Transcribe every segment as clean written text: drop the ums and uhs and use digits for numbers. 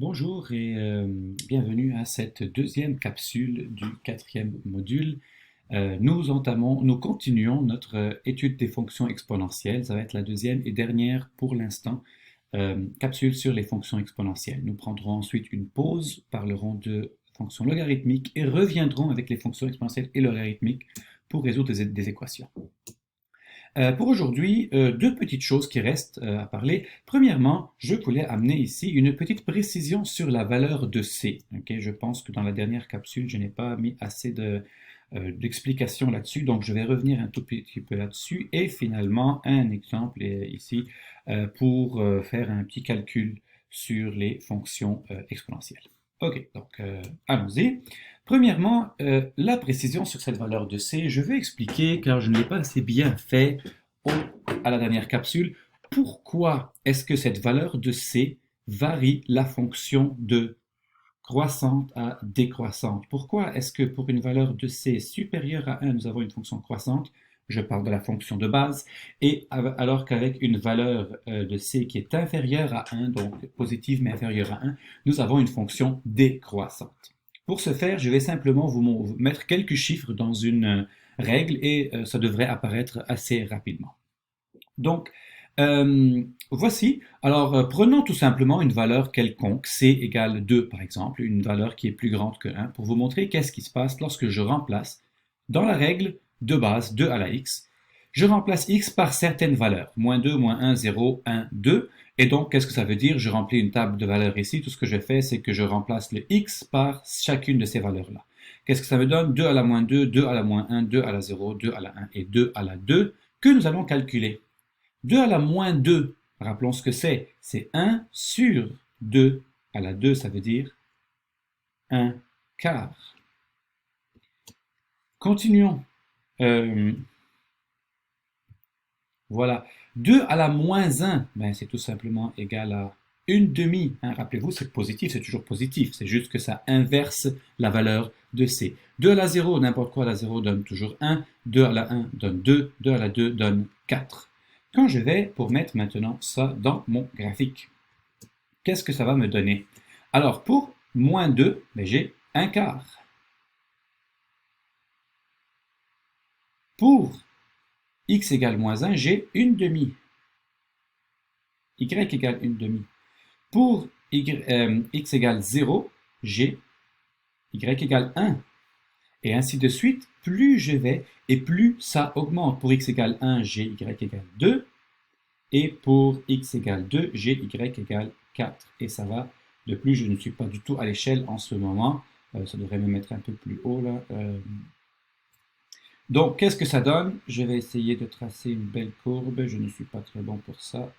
Bonjour et bienvenue à cette deuxième capsule du quatrième module. Nous continuons notre étude des fonctions exponentielles. Ça va être la deuxième et dernière pour l'instant capsule sur les fonctions exponentielles. Nous prendrons ensuite une pause, parlerons de fonctions logarithmiques et reviendrons avec les fonctions exponentielles et logarithmiques pour résoudre des équations. Pour aujourd'hui, deux petites choses qui restent à parler. Premièrement, je voulais amener ici une petite précision sur la valeur de C. Okay? Je pense que dans la dernière capsule, je n'ai pas mis assez d'explications là-dessus, donc je vais revenir un tout petit peu là-dessus. Et finalement, un exemple ici pour faire un petit calcul sur les fonctions exponentielles. Ok, donc allons-y. Premièrement, la précision sur cette valeur de C, je vais expliquer, car je ne l'ai pas assez bien fait à la dernière capsule, pourquoi est-ce que cette valeur de C varie la fonction de croissante à décroissante. Pourquoi est-ce que pour une valeur de C supérieure à 1, nous avons une fonction croissante? Je parle de la fonction de base, et alors qu'avec une valeur de C qui est inférieure à 1, donc positive mais inférieure à 1, nous avons une fonction décroissante. Pour ce faire, je vais simplement vous mettre quelques chiffres dans une règle et ça devrait apparaître assez rapidement. Donc, voici. Alors, prenons tout simplement une valeur quelconque, c égale 2 par exemple, une valeur qui est plus grande que 1, pour vous montrer qu'est-ce qui se passe lorsque je remplace dans la règle de base 2 à la x, je remplace x par certaines valeurs, moins 2, moins 1, 0, 1, 2, et donc qu'est-ce que ça veut dire? Je remplis une table de valeurs ici, tout ce que je fais, c'est que je remplace le x par chacune de ces valeurs-là. Qu'est-ce que ça me donne? 2 à la moins 2, 2 à la moins 1, 2 à la 0, 2 à la 1 et 2 à la 2, que nous allons calculer. 2 à la moins 2, rappelons ce que c'est. C'est 1 sur 2 à la 2, ça veut dire 1 quart. Continuons. Euh, voilà. 2 à la moins 1, ben, c'est tout simplement égal à une demi. Hein. Rappelez-vous, c'est positif, c'est toujours positif. C'est juste que ça inverse la valeur de C. 2 à la 0, n'importe quoi à la 0 donne toujours 1. 2 à la 1 donne 2. 2 à la 2 donne 4. Quand je vais pour mettre maintenant ça dans mon graphique, qu'est-ce que ça va me donner? Alors, pour moins 2, ben, j'ai un quart. Pour x égale moins 1, j'ai une demi. Y égale une demi. Pour x égale 0, j'ai y égale 1. Et ainsi de suite, plus je vais, et plus ça augmente. Pour x égale 1, j'ai y égale 2. Et pour x égale 2, j'ai y égale 4. Et ça va. De plus, je ne suis pas du tout à l'échelle en ce moment. Ça devrait me mettre un peu plus haut là. Donc, qu'est-ce que ça donne? Je vais essayer de tracer une belle courbe. Je ne suis pas très bon pour ça.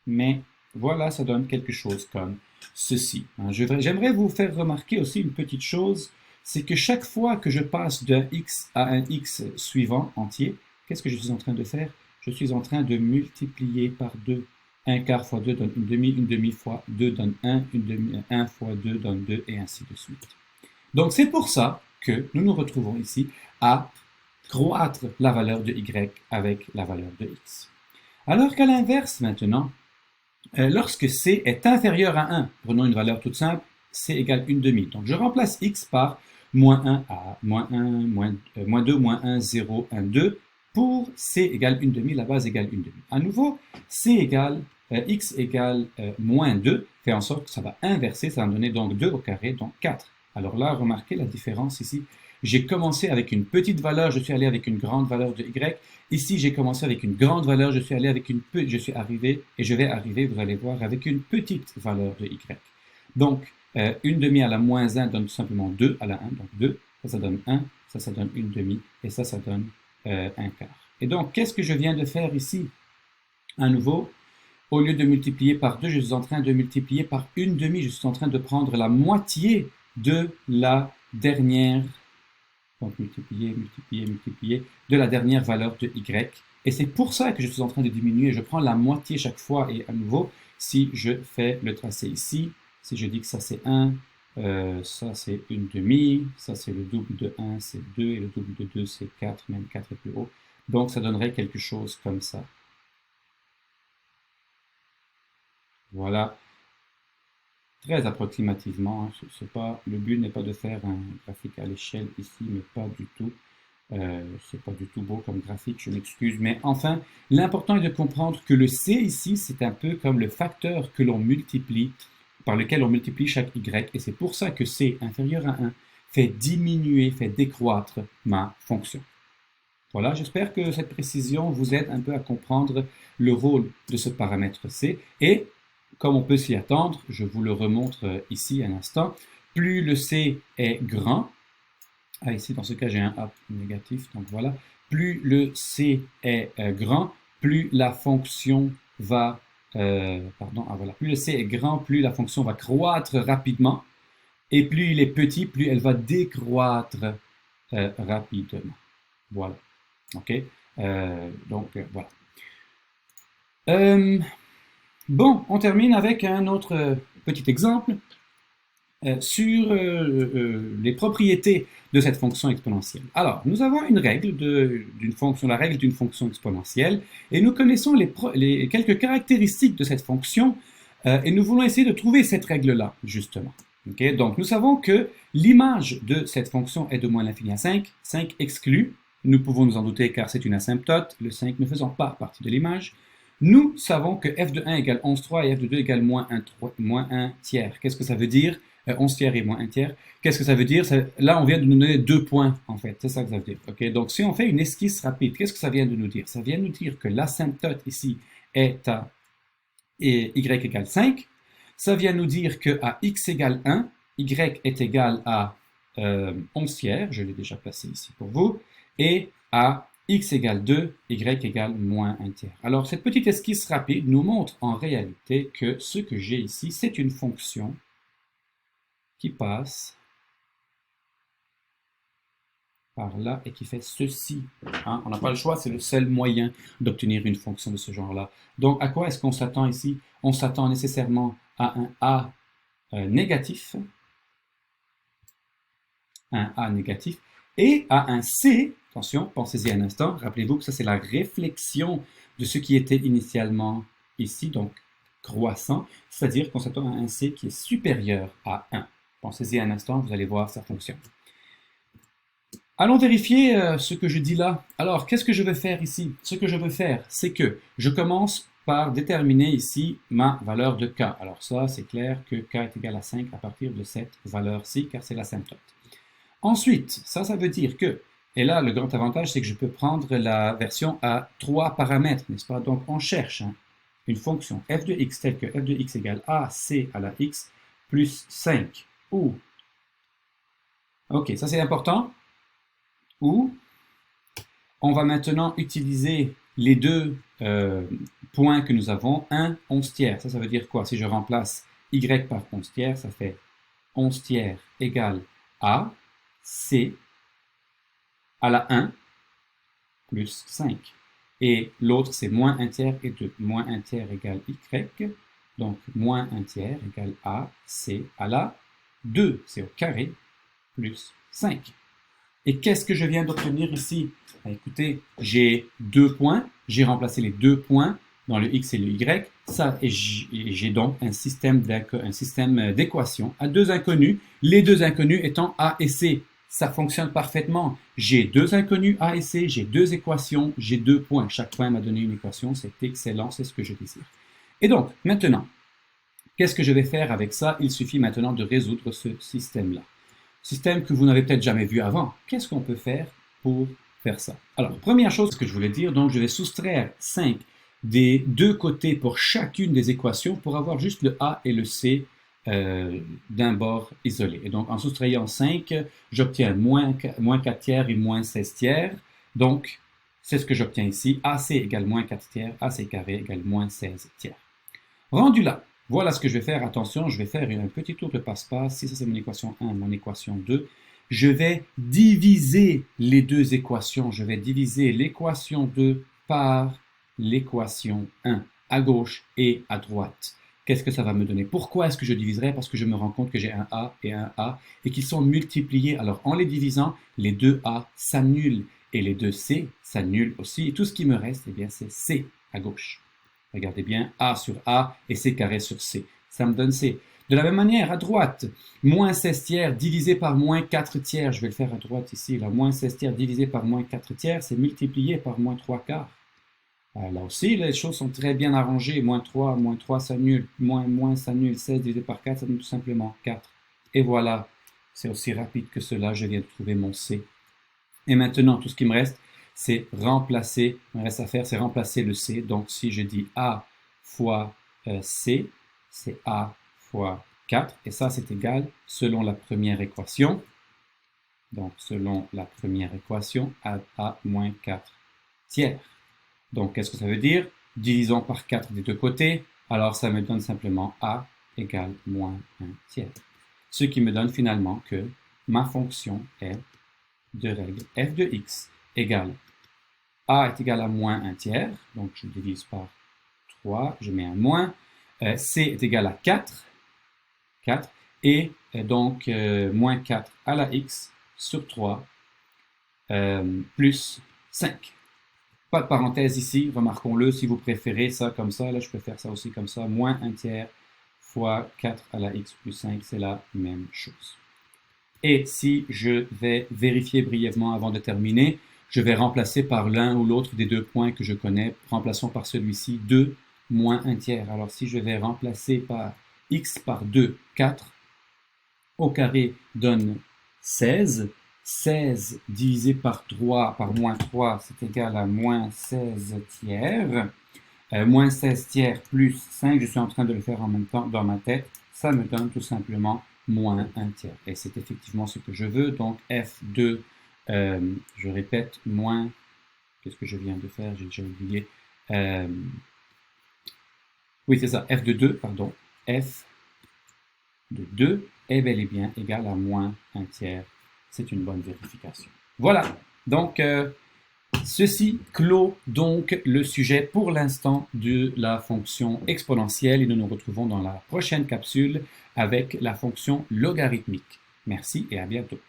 Mais voilà, ça donne quelque chose comme ceci. Hein. J'aimerais vous faire remarquer aussi une petite chose. C'est que chaque fois que je passe d'un x à un x suivant entier, qu'est-ce que je suis en train de faire? Je suis en train de multiplier par 2. Un quart fois 2 donne une demi fois 2 donne un, une demi, 1 fois 2 donne 2, et ainsi de suite. Donc c'est pour ça que nous nous retrouvons ici à croître la valeur de y avec la valeur de x. Alors qu'à l'inverse maintenant, lorsque c est inférieur à 1, prenons une valeur toute simple, c égale une demi. Donc je remplace x par moins 1 à moins 1, moins 2, moins 1, 0, 1, 2, pour c égale une demi, la base égale une demi. À nouveau, c égale, x égale moins 2, fait en sorte que ça va inverser, ça va me donner donc 2 au carré, donc 4. Alors là, remarquez la différence ici. J'ai commencé avec une petite valeur, je suis allé avec une grande valeur de y. Ici, j'ai commencé avec une grande valeur, je suis allé avec je suis arrivé, et je vais arriver, vous allez voir, avec une petite valeur de y. Donc, une demi à la moins 1 donne tout simplement 2 à la 1, donc 2, ça donne 1, ça donne une demi, et ça donne un quart. Et donc, qu'est-ce que je viens de faire ici? À nouveau, au lieu de multiplier par 2, je suis en train de multiplier par une demi, je suis en train de prendre la moitié de la dernière, donc multiplier, multiplier, multiplier, de la dernière valeur de y. Et c'est pour ça que je suis en train de diminuer. Je prends la moitié chaque fois. Et à nouveau, si je fais le tracé ici, si je dis que ça c'est 1, ça c'est une demi, ça c'est le double de 1, c'est 2, et le double de 2 c'est 4, même 4 est plus haut. Donc ça donnerait quelque chose comme ça. Voilà. très approximativement. Hein. Le but n'est pas de faire un graphique à l'échelle ici, mais pas du tout. C'est pas du tout beau comme graphique, je m'excuse. Mais enfin, l'important est de comprendre que le C ici, c'est un peu comme le facteur que l'on multiplie, par lequel on multiplie chaque Y. Et c'est pour ça que C inférieur à 1 fait diminuer, fait décroître ma fonction. Voilà, j'espère que cette précision vous aide un peu à comprendre le rôle de ce paramètre C. Et comme on peut s'y attendre, je vous le remontre ici un instant, plus le C est grand, ici dans ce cas j'ai un A négatif, donc voilà, plus le C est grand, plus la fonction va, voilà, plus le C est grand, plus la fonction va croître rapidement, et plus il est petit, plus elle va décroître rapidement. Voilà. OK? Voilà. Bon, on termine avec un autre petit exemple sur les propriétés de cette fonction exponentielle. Alors, nous avons une règle d'une fonction, la règle d'une fonction exponentielle, et nous connaissons quelques caractéristiques de cette fonction, et nous voulons essayer de trouver cette règle-là, justement. Okay? Donc, nous savons que l'image de cette fonction est de moins l'infini à 5, 5 exclu. Nous pouvons nous en douter car c'est une asymptote, le 5 ne faisant pas partie de l'image. Nous savons que f de 1 égale 11,3 et f de 2 égale moins 1 tiers. Qu'est-ce que ça veut dire? 11 tiers et moins 1 tiers. Qu'est-ce que ça veut dire? Là, on vient de nous donner 2 points, en fait. C'est ça que ça veut dire. Okay? Donc, si on fait une esquisse rapide, qu'est-ce que ça vient de nous dire? Ça vient de nous dire que l'asymptote ici est à y égale 5. Ça vient nous dire qu'à x égale 1, y est égal à 11 tiers. Je l'ai déjà placé ici pour vous. Et à x égale 2, y égale moins 1 tiers. Alors, cette petite esquisse rapide nous montre en réalité que ce que j'ai ici, c'est une fonction qui passe par là et qui fait ceci. Hein? On n'a pas le choix, c'est le seul moyen d'obtenir une fonction de ce genre-là. Donc, à quoi est-ce qu'on s'attend ici? On s'attend nécessairement à un A négatif, et à un C, attention, pensez-y un instant, rappelez-vous que ça c'est la réflexion de ce qui était initialement ici, donc croissant, c'est-à-dire qu'on s'attend à un C qui est supérieur à 1. Pensez-y un instant, vous allez voir, ça fonctionne. Allons vérifier ce que je dis là. Alors, qu'est-ce que je vais faire ici? Ce que je veux faire, c'est que je commence par déterminer ici ma valeur de K. Alors ça, c'est clair que K est égal à 5 à partir de cette valeur-ci, car c'est l'asymptote. Ensuite, ça veut dire que, et là, le grand avantage, c'est que je peux prendre la version à 3 paramètres, n'est-ce pas? Donc, on cherche une fonction f de x telle que f de x égale ac à la x plus 5. Ou, ok, ça c'est important. Ou, on va maintenant utiliser les deux points que nous avons, 1, 11 tiers. Ça veut dire quoi? Si je remplace y par 11 tiers, ça fait 11 tiers égale a, c, à la 1, plus 5. Et l'autre, c'est moins 1 tiers et 2. Moins 1 tiers égale y. Donc, moins 1 tiers égale a, c, à la 2. C'est au carré, plus 5. Et qu'est-ce que je viens d'obtenir ici? Écoutez, j'ai 2 points. J'ai remplacé les 2 points dans le x et le y. Ça, et j'ai donc un système d'équations à 2 inconnus. Les 2 inconnus étant a et c. Ça fonctionne parfaitement. J'ai 2 inconnus a et c, j'ai 2 équations, j'ai 2 points. Chaque point m'a donné une équation, c'est excellent, c'est ce que je désire. Et donc, maintenant, qu'est-ce que je vais faire avec ça? Il suffit maintenant de résoudre ce système-là. Système que vous n'avez peut-être jamais vu avant. Qu'est-ce qu'on peut faire pour faire ça? Alors, première chose que je voulais dire, donc je vais soustraire 5 des deux côtés pour chacune des équations pour avoir juste le a et le c d'un bord isolé. Et donc, en soustrayant 5, j'obtiens moins 4 tiers et moins 16 tiers. Donc, c'est ce que j'obtiens ici. AC égale moins 4 tiers, AC carré égale moins 16 tiers. Rendu là, voilà ce que je vais faire. Attention, je vais faire un petit tour de passe-passe. Si ça c'est mon équation 1, mon équation 2, je vais diviser les deux équations. Je vais diviser l'équation 2 par l'équation 1, à gauche et à droite. Qu'est-ce que ça va me donner? Pourquoi est-ce que je diviserai? Parce que je me rends compte que j'ai un A et qu'ils sont multipliés. Alors, en les divisant, les deux A s'annulent et les deux C s'annulent aussi. Et tout ce qui me reste, eh bien, c'est C à gauche. Regardez bien, A sur A et C carré sur C. Ça me donne C. De la même manière, à droite, moins 16 tiers divisé par moins 4 tiers, je vais le faire à droite ici, là, moins 16 tiers divisé par moins 4 tiers, c'est multiplié par moins 3 quarts. Là aussi, les choses sont très bien arrangées, moins 3 s'annule, moins s'annule, 16 divisé par 4, ça donne tout simplement 4. Et voilà, c'est aussi rapide que cela, je viens de trouver mon C. Et maintenant, tout ce qui me reste, c'est remplacer, il me reste à faire, c'est remplacer le C. Donc, si je dis A fois C, c'est A fois 4. Et ça, c'est égal, selon la première équation, donc selon la première équation, A moins 4 tiers. Donc, qu'est-ce que ça veut dire? Divisons par 4 des deux côtés. Alors, ça me donne simplement A égale moins 1 tiers. Ce qui me donne finalement que ma fonction est de règle f de x égale a est égal à moins 1 tiers, donc je divise par 3, je mets un moins, c est égal à 4, et donc moins 4 à la x sur 3 plus 5. Pas de parenthèse ici, remarquons-le, si vous préférez ça comme ça, là je peux faire ça aussi comme ça, moins 1 tiers fois 4 à la x plus 5, c'est la même chose. Et si je vais vérifier brièvement avant de terminer, je vais remplacer par l'un ou l'autre des deux points que je connais. Remplaçons par celui-ci, 2 moins 1 tiers. Alors si je vais remplacer par x par 2, 4, au carré donne 16. 16 divisé par 3, par moins 3, c'est égal à moins 16 tiers. Moins 16 tiers plus 5, je suis en train de le faire en même temps dans ma tête, ça me donne tout simplement moins 1 tiers. Et c'est effectivement ce que je veux, donc f de, je répète, moins, qu'est-ce que je viens de faire, j'ai déjà oublié, oui c'est ça, f de 2, pardon, f de 2 est bel et bien égal à moins 1 tiers. C'est une bonne vérification. Voilà, donc ceci clôt donc le sujet pour l'instant de la fonction exponentielle et nous nous retrouvons dans la prochaine capsule avec la fonction logarithmique. Merci et à bientôt.